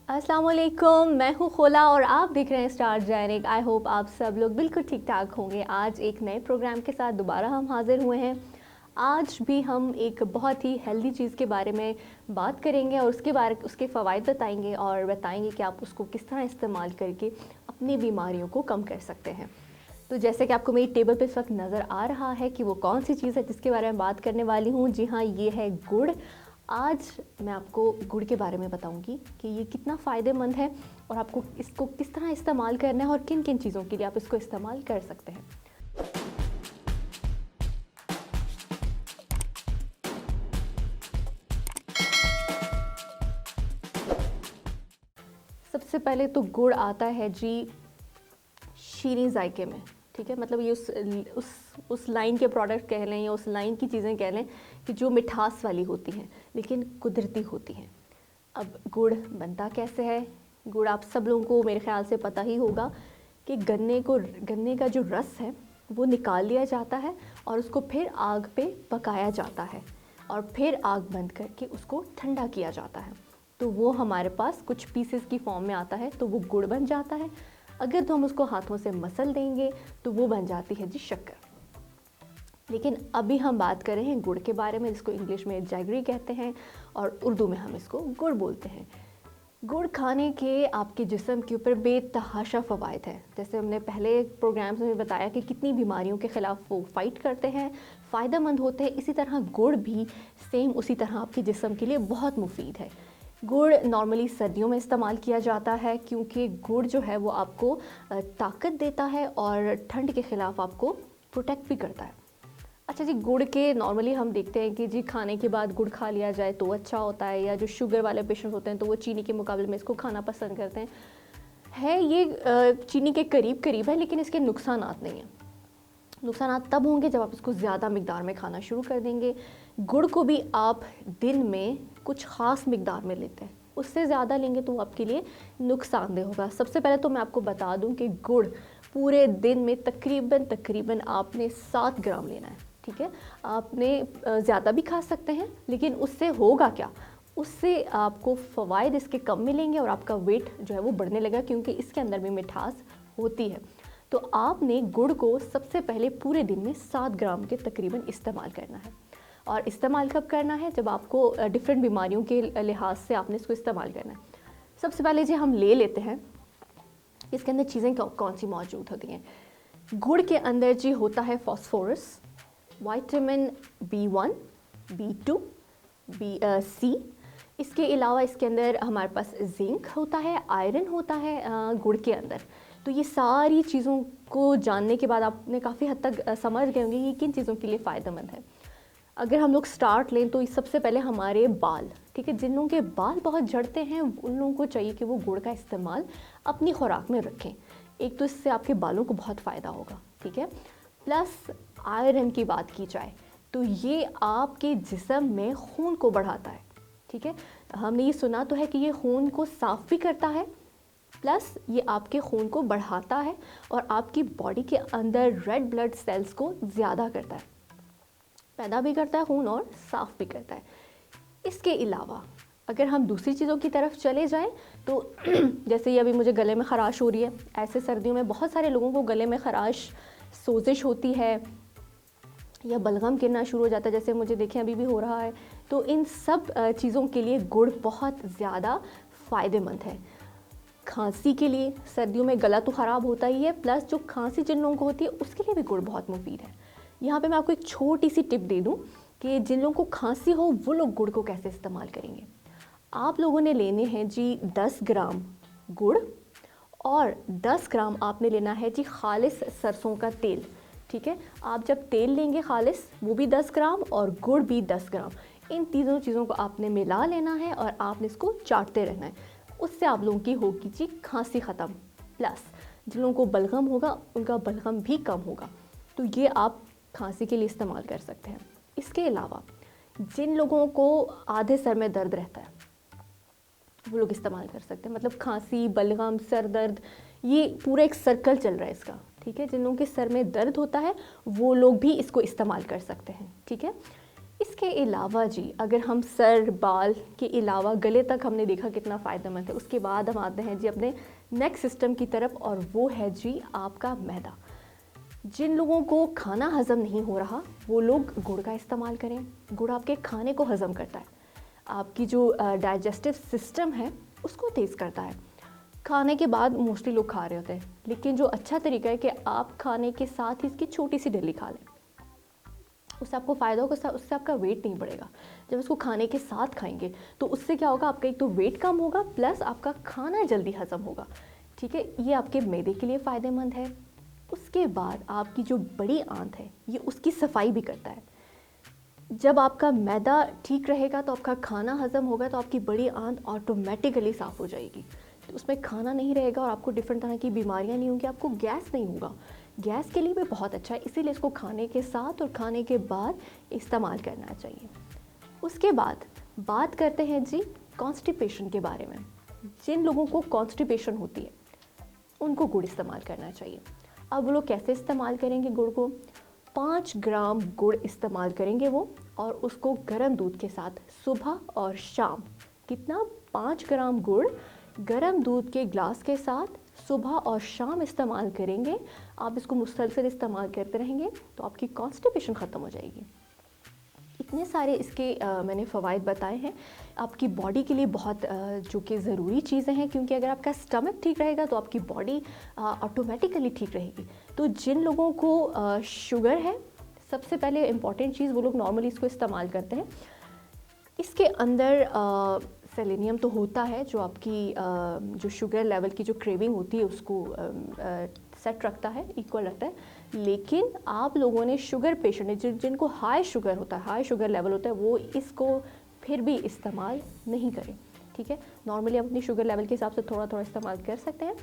अस्सलाम वालेकुम, मैं हूँ खोला और आप देख रहे हैं स्टार जैनिक। आई होप आप सब लोग बिल्कुल ठीक ठाक होंगे। आज एक नए प्रोग्राम के साथ दोबारा हम हाज़िर हुए हैं। आज भी हम एक बहुत ही हेल्दी चीज़ के बारे में बात करेंगे और उसके फ़वाइद बताएंगे और बताएंगे कि आप उसको किस तरह इस्तेमाल करके अपनी बीमारियों को कम कर सकते हैं। तो जैसे कि आपको मेरी टेबल पे इस वक्त नज़र आ रहा है कि वो कौन सी चीज़ है जिसके बारे में बात करने वाली हूँ। जी हाँ, ये है गुड़। आज मैं आपको गुड़ के बारे में बताऊंगी कि ये कितना फ़ायदेमंद है और आपको इसको किस तरह इस्तेमाल करना है और किन किन चीज़ों के लिए आप इसको इस्तेमाल कर सकते हैं। सबसे पहले तो गुड़ आता है जी शीरीं जायके में, ठीक है। मतलब ये उस लाइन के प्रोडक्ट कह लें या उस लाइन की चीज़ें कह लें कि जो मिठास वाली होती हैं लेकिन कुदरती होती हैं। अब गुड़ बनता कैसे है? गुड़ आप सब लोगों को मेरे ख्याल से पता ही होगा कि गन्ने का जो रस है वो निकाल लिया जाता है और उसको फिर आग पे पकाया जाता है और फिर आग बंद करके उसको ठंडा किया जाता है। तो वो हमारे पास कुछ पीसेस की फॉर्म में आता है, तो वो गुड़ बन जाता है। अगर तो हम उसको हाथों से मसल देंगे तो वो बन जाती है जी शक्कर। लेकिन अभी हम बात कर रहे हैं गुड़ के बारे में, जिसको इंग्लिश में जैगरी कहते हैं और उर्दू में हम इसको गुड़ बोलते हैं। गुड़ खाने के आपके जिस्म के ऊपर बेतहाशा फ़वाइद है। जैसे हमने पहले प्रोग्राम्स में बताया कि कितनी बीमारियों के ख़िलाफ़ वो फ़ाइट करते हैं, फ़ायदेमंद होते हैं। इसी तरह गुड़ भी सेम उसी तरह आपके जिस्म के लिए बहुत मुफीद है। गुड़ नॉर्मली सर्दियों में इस्तेमाल किया जाता है क्योंकि गुड़ जो है वो आपको ताकत देता है और ठंड के ख़िलाफ़ आपको प्रोटेक्ट भी करता है। अच्छा जी, गुड़ के नॉर्मली हम देखते हैं कि जी खाने के बाद गुड़ खा लिया जाए तो अच्छा होता है, या जो शुगर वाले पेशेंट होते हैं तो वो चीनी के मुकाबले में इसको खाना पसंद करते हैं। ये चीनी के करीब करीब है, लेकिन इसके नुकसानात नहीं हैं। नुकसानात तब होंगे जब आप इसको ज़्यादा मिकदार में खाना शुरू कर देंगे। गुड़ को भी आप दिन में कुछ ख़ास मिकदार में लेते हैं, उससे ज़्यादा लेंगे तो आपके लिए नुकसानदेह होगा। सबसे पहले तो मैं आपको बता दूं कि गुड़ पूरे दिन में तकरीबन आपने 7 ग्राम लेना है, ठीक है। आपने ज़्यादा भी खा सकते हैं, लेकिन उससे होगा क्या, उससे आपको फ़वाइद इसके कम मिलेंगे और आपका वेट जो है वो बढ़ने लगेगा, क्योंकि इसके अंदर भी मिठास होती है। तो आपने गुड़ को सबसे पहले पूरे दिन में 7 ग्राम के तकरीबन इस्तेमाल करना है। और इस्तेमाल कब करना है? जब आपको डिफरेंट बीमारियों के लिहाज से आपने इसको इस्तेमाल करना है। सबसे पहले जो हम ले लेते हैं, इसके अंदर चीज़ें कौन सी मौजूद होती हैं। गुड़ के अंदर जी होता है phosphorus, vitamin B1, B2, C। इसके अलावा इसके अंदर हमारे पास जिंक होता है, आयरन होता है गुड़ के अंदर। तो ये सारी चीज़ों को जानने के बाद आपने काफ़ी हद तक समझ गए होंगे कि किन चीज़ों के लिए फ़ायदेमंद है। अगर हम लोग स्टार्ट लें तो सबसे पहले हमारे बाल, ठीक है, जिन लोगों के बाल बहुत झड़ते हैं उन लोगों को चाहिए कि वो गुड़ का इस्तेमाल अपनी खुराक में रखें। एक तो इससे आपके बालों को बहुत फ़ायदा होगा, ठीक है। प्लस आयरन की बात की जाए तो ये आपके जिस्म में खून को बढ़ाता है, ठीक है। हमने ये सुना तो है कि ये खून को साफ़ भी करता है, प्लस ये आपके खून को बढ़ाता है और आपकी बॉडी के अंदर रेड ब्लड सेल्स को ज़्यादा करता है, पैदा भी करता है खून और साफ़ भी करता है। इसके अलावा अगर हम दूसरी चीज़ों की तरफ चले जाएं तो जैसे ये अभी मुझे गले में ख़राश हो रही है, ऐसे सर्दियों में बहुत सारे लोगों को गले में ख़राश, सोजिश होती है या बलगम गिरना शुरू हो जाता है, जैसे मुझे देखें अभी भी हो रहा है। तो इन सब चीज़ों के लिए गुड़ बहुत ज़्यादा फ़ायदेमंद है। खांसी के लिए, सर्दियों में गला तो ख़राब होता ही है, प्लस जो खांसी जिन लोगों को होती है उसके लिए भी गुड़ बहुत मुफीद है। यहाँ पे मैं आपको एक छोटी सी टिप दे दूँ कि जिन लोगों को खांसी हो वो लोग गुड़ को कैसे इस्तेमाल करेंगे। आप लोगों ने लेने हैं जी 10 ग्राम गुड़ और 10 ग्राम आपने लेना है जी खालिस सरसों का तेल, ठीक है। आप जब तेल लेंगे खालिस, वो भी 10 ग्राम और गुड़ भी 10 ग्राम, इन तीनों चीज़ों को आपने मिला लेना है और आपने इसको चाटते रहना है। उससे आप लोगों की होगी जी खांसी ख़त्म, प्लस जिन लोगों को बलगम होगा उनका बलगम भी कम होगा। तो ये आप खांसी के लिए इस्तेमाल कर सकते हैं। इसके अलावा जिन लोगों को आधे सर में दर्द रहता है वो लोग इस्तेमाल कर सकते हैं। मतलब खांसी, बलगम, सर दर्द, ये पूरा एक सर्कल चल रहा है इसका, ठीक है। जिन लोगों के सर में दर्द होता है वो लोग भी इसको इस्तेमाल कर सकते हैं, ठीक है। इसके अलावा जी अगर हम सर बाल के अलावा गले तक हमने देखा कितना फ़ायदेमंद है, उसके बाद हम आते हैं जी अपने नेक्स्ट सिस्टम की तरफ, और वो है जी आपका मैदा। जिन लोगों को खाना हज़म नहीं हो रहा वो लोग गुड़ का इस्तेमाल करें। गुड़ आपके खाने को हज़म करता है, आपकी जो डाइजेस्टिव सिस्टम है उसको तेज़ करता है। खाने के बाद मोस्टली लोग खा रहे होते हैं, लेकिन जो अच्छा तरीका है कि आप खाने के साथ ही इसकी छोटी सी डली खा लें, उससे आपको फ़ायदा होगा, उससे आपका वेट नहीं बढ़ेगा। जब इसको खाने के साथ खाएंगे तो उससे क्या होगा, आपका एक तो वेट कम होगा प्लस आपका खाना जल्दी हज़म होगा। ठीक है, ये आपके मैदे के लिए फ़ायदेमंद है। उसके बाद आपकी जो बड़ी आंत है ये उसकी सफाई भी करता है। जब आपका मैदा ठीक रहेगा तो आपका खाना हज़म होगा, तो आपकी बड़ी आंत ऑटोमेटिकली साफ़ हो जाएगी, तो उसमें खाना नहीं रहेगा और आपको डिफरेंट तरह की बीमारियां नहीं होंगी, आपको गैस नहीं होगा। गैस के लिए भी बहुत अच्छा है, इसीलिए इसको खाने के साथ और खाने के बाद इस्तेमाल करना चाहिए। उसके बाद बात करते हैं जी कॉन्स्टिपेशन के बारे में। जिन लोगों को कॉन्स्टिपेशन होती है उनको गुड़ इस्तेमाल करना चाहिए। अब वो लोग कैसे इस्तेमाल करेंगे गुड़ को, 5 ग्राम गुड़ इस्तेमाल करेंगे वो, और उसको गर्म दूध के साथ सुबह और शाम, कितना, 5 ग्राम गुड़ गर्म दूध के ग्लास के साथ सुबह और शाम इस्तेमाल करेंगे। आप इसको मुसलसल इस्तेमाल करते रहेंगे तो आपकी कॉन्स्टिपेशन ख़त्म हो जाएगी। इतने सारे इसके मैंने फ़वाइद बताए हैं, आपकी बॉडी के लिए बहुत जो कि ज़रूरी चीज़ें हैं, क्योंकि अगर आपका स्टमक ठीक रहेगा तो आपकी बॉडी ऑटोमेटिकली ठीक रहेगी। तो जिन लोगों को शुगर है, सबसे पहले इम्पॉर्टेंट चीज़, वो लोग नॉर्मली इसको इस्तेमाल करते हैं। इसके अंदर सेलेनियम तो होता है जो आपकी जो शुगर लेवल की जो क्रेविंग होती है उसको सेट रखता है, इक्वल रखता है। लेकिन आप लोगों ने शुगर पेशेंट है, जिनको हाई शुगर होता है, हाई शुगर लेवल होता है, वो इसको फिर भी इस्तेमाल नहीं करें। ठीक है, नॉर्मली आप अपनी शुगर लेवल के हिसाब से थोड़ा थोड़ा इस्तेमाल कर सकते हैं,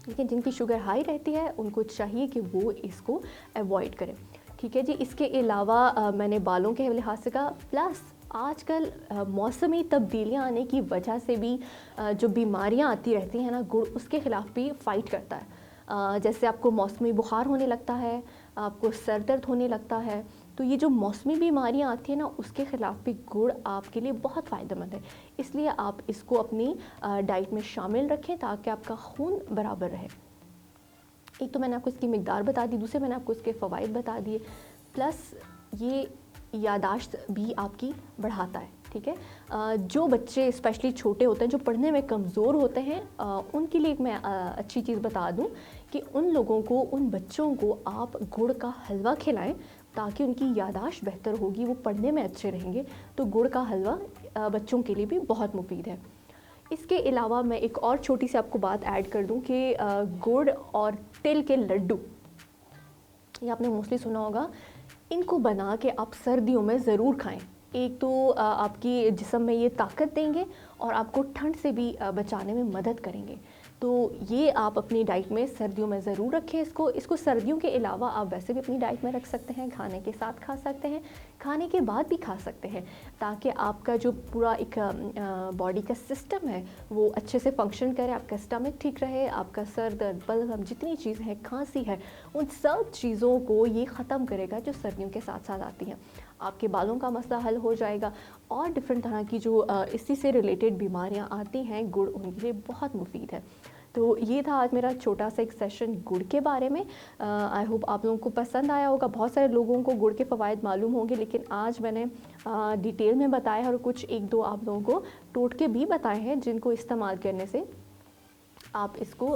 लेकिन जिनकी शुगर हाई रहती है उनको चाहिए कि वो इसको अवॉइड करें। ठीक है जी, इसके अलावा मैंने बालों के लिहाज से कहा, प्लस आजकल मौसमी तब्दीलियां आने की वजह से भी जो बीमारियां आती रहती हैं ना, गुड़ उसके ख़िलाफ़ भी फ़ाइट करता है। जैसे आपको मौसमी बुखार होने लगता है, आपको सर दर्द होने लगता है, तो ये जो मौसमी बीमारियां आती हैं ना, उसके ख़िलाफ़ भी गुड़ आपके लिए बहुत फ़ायदेमंद है। इसलिए आप इसको अपनी डाइट में शामिल रखें ताकि आपका खून बराबर रहे। एक तो मैंने आपको इसकी मिकदार बता दी, दूसरे मैंने आपको इसके फ़वाइद बता दिए, प्लस ये यादाश्त भी आपकी बढ़ाता है। ठीक है, जो बच्चे स्पेशली छोटे होते हैं, जो पढ़ने में कमज़ोर होते हैं, उनके लिए मैं अच्छी चीज़ बता दूं कि उन लोगों को, उन बच्चों को आप गुड़ का हलवा खिलाएं ताकि उनकी यादाश्त बेहतर होगी, वो पढ़ने में अच्छे रहेंगे। तो गुड़ का हलवा बच्चों के लिए भी बहुत मुफीद है। इसके अलावा मैं एक और छोटी सी आपको बात ऐड कर दूं कि गुड़ और तिल के लड्डू, ये आपने मोस्टली सुना होगा, इनको बना के आप सर्दियों में ज़रूर खाएं। एक तो आपकी जिस्म में ये ताकत देंगे और आपको ठंड से भी बचाने में मदद करेंगे। तो ये आप अपनी डाइट में सर्दियों में ज़रूर रखें। इसको सर्दियों के अलावा आप वैसे भी अपनी डाइट में रख सकते हैं, खाने के साथ खा सकते हैं, खाने के बाद भी खा सकते हैं, ताकि आपका जो पूरा एक बॉडी का सिस्टम है वो अच्छे से फंक्शन करे, आपका स्टमक ठीक रहे, आपका सर दर्द, बलगम, जितनी चीज़ें हैं, खांसी है, उन सब चीज़ों को ये ख़त्म करेगा जो सर्दियों के साथ साथ आती हैं। आपके बालों का मसला हल हो जाएगा और डिफरेंट तरह की जो इसी से रिलेटेड बीमारियां आती हैं, गुड़ उनके लिए बहुत मुफीद है। तो ये था आज मेरा छोटा सा एक सेशन गुड़ के बारे में। आई होप आप लोगों को पसंद आया होगा। बहुत सारे लोगों को गुड़ के फ़वाइद मालूम होंगे, लेकिन आज मैंने डिटेल में बताया और कुछ एक दो आप लोगों को टोटके भी बताए हैं जिनको इस्तेमाल करने से आप इसको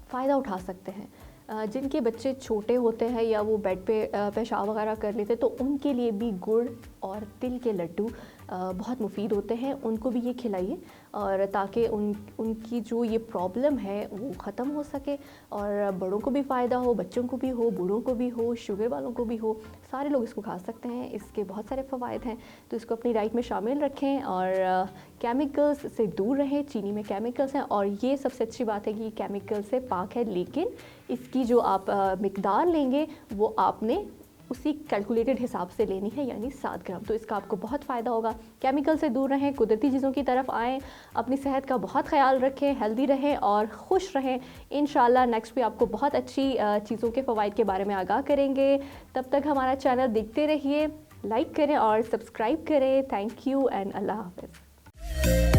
फ़ायदा उठा सकते हैं। जिनके बच्चे छोटे होते हैं या वो बेड पे पेशाब वगैरह कर लेते हैं, तो उनके लिए भी गुड़ और तिल के लड्डू बहुत मुफीद होते हैं, उनको भी ये खिलाइए, और ताकि उनकी जो ये प्रॉब्लम है वो ख़त्म हो सके और बड़ों को भी फ़ायदा हो, बच्चों को भी हो, बूढ़ों को भी हो, शुगर वालों को भी हो, सारे लोग इसको खा सकते हैं। इसके बहुत सारे फ़वाइद हैं, तो इसको अपनी डाइट में शामिल रखें और केमिकल्स से दूर रहें। चीनी में केमिकल्स हैं और ये सबसे अच्छी बात है कि केमिकल से पाक है, लेकिन इसकी जो आप मिकदार लेंगे वो आपने उसी कैलकुलेटेड हिसाब से लेनी है, यानी 7 ग्राम। तो इसका आपको बहुत फ़ायदा होगा। केमिकल से दूर रहें, कुदरती चीज़ों की तरफ आएँ, अपनी सेहत का बहुत ख्याल रखें, हेल्दी रहें और खुश रहें। इंशाल्लाह नेक्स्ट भी आपको बहुत अच्छी चीज़ों के फ़वाइद के बारे में आगाह करेंगे। तब तक हमारा चैनल देखते रहिए। लाइक करें और सब्सक्राइब करें। थैंक यू एंड अल्लाह हाफ़िज़।